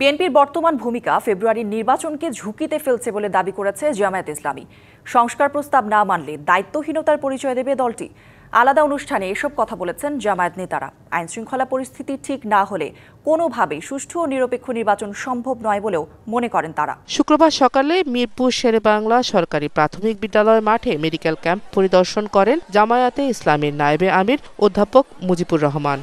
বিএনপির বর্তমান ভূমিকা ফেব্রুয়ারির নির্বাচনকে ঝুঁকিতে ফেলছে বলে দাবি করেছে জামায়াত ইসলামী। সংস্কার প্রস্তাব না মানলে দায়িত্বহীনতার পরিচয় দেবে দলটি। আলাদা অনুষ্ঠানে এসব কথা বলেছেন জামায়াত নেতারা। আইনশৃঙ্খলা পরিস্থিতি ঠিক না হলে কোনোভাবেই সুষ্ঠু ও নিরপেক্ষ নির্বাচন সম্ভব নয় বলেও মনে করেন তারা। শুক্রবার সকালে মিরপুর শেরেবাংলা সরকারি প্রাথমিক বিদ্যালয় মাঠে মেডিকেল ক্যাম্প পরিদর্শন করেন জামায়াতে ইসলামীর নায়েবে আমির অধ্যাপক মুজিবুর রহমান।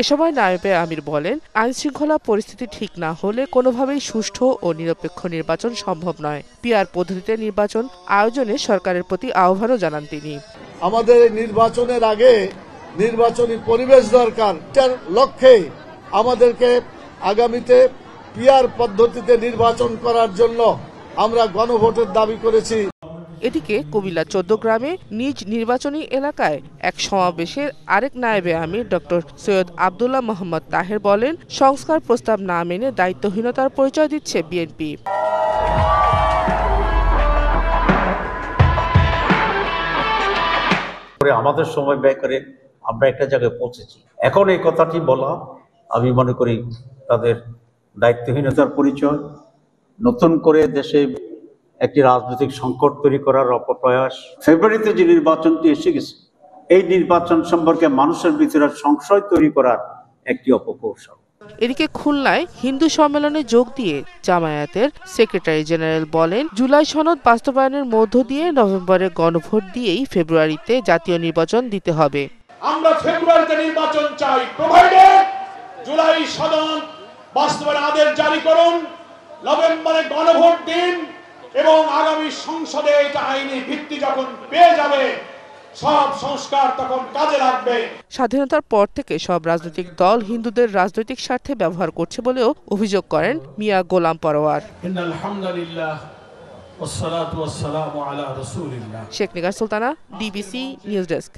এ সময় নায়েবে আমির বলেন, আইনশৃঙ্খলা পরিস্থিতি ঠিক না হলে কোনোভাবেই সুষ্ঠু ও নিরপেক্ষ নির্বাচন সম্ভব নয়। পিআর পদ্ধতিতে নির্বাচন আয়োজনে সরকারের প্রতি আহ্বানও জানান তিনি। আমাদের নির্বাচনের আগে নির্বাচনী পরিবেশ দরকার। তার লক্ষ্যে আমাদেরকে আগামীতে পিআর পদ্ধতিতে নির্বাচন করার জন্য আমরা গণভোটের দাবি করেছি। এদিকে কুমিল্লা ১৪ গ্রামে নিজ নির্বাচনী এলাকায় এক সমাবেশে আরেক নায়েবে আমির ডক্টর সৈয়দ আব্দুল্লাহ মোহাম্মদ তাহের বলেন, সংস্কার প্রস্তাব না মেনে দায়িত্বহীনতার পরিচয় দিচ্ছে বিএনপি। আমাদের সময় ব্যয় করে আমরা একটা জায়গায় পৌঁছেছি। এখন এই কথাটি বলা আমি মনে করি তাদের দায়িত্বহীনতার পরিচয়। নতুন করে দেশে একটি রাজনৈতিক সংকট তৈরি করার অপপ্রয়াস। ফেব্রুয়ারিতে যে নির্বাচনটি এসে গেছে, এই নির্বাচন সম্পর্কে মানুষের ভিতরে সংশয় তৈরি করার একটি অপকৌশল। এদিকে খুলনায় হিন্দু সম্মেলনে যোগ দিয়ে জামায়াতের সেক্রেটারি জেনারেল বলেন, জুলাই সনদ বাস্তবায়নের মধ্য দিয়ে নভেম্বরে গণভোট দিয়েই ফেব্রুয়ারিতে জাতীয় নির্বাচন দিতে হবে। আমরা ফেব্রুয়ারিতে নির্বাচন চাই, প্রোভাইডেড জুলাই সনদ বাস্তবায়নের আদেশ জারি করুন, নভেম্বরে গণভোট দিন এবং আগামী সংসদে এটা আইনি ভিত্তি যখন পেয়ে যাবে সব সংস্কার তখন কাজে লাগবে। স্বাধীনতার পর থেকে সব রাজনৈতিক দল হিন্দুদের রাজনৈতিক স্বার্থে ব্যবহার করছে বলেও অভিযোগ করেন মিয়া গোলাম পরোয়ার। আলহামদুলিল্লাহ ওয়াসসালাতু ওয়াসসালামু আলা রাসূলিল্লাহ। Sheikh Nigar Sultana, DBC news desk.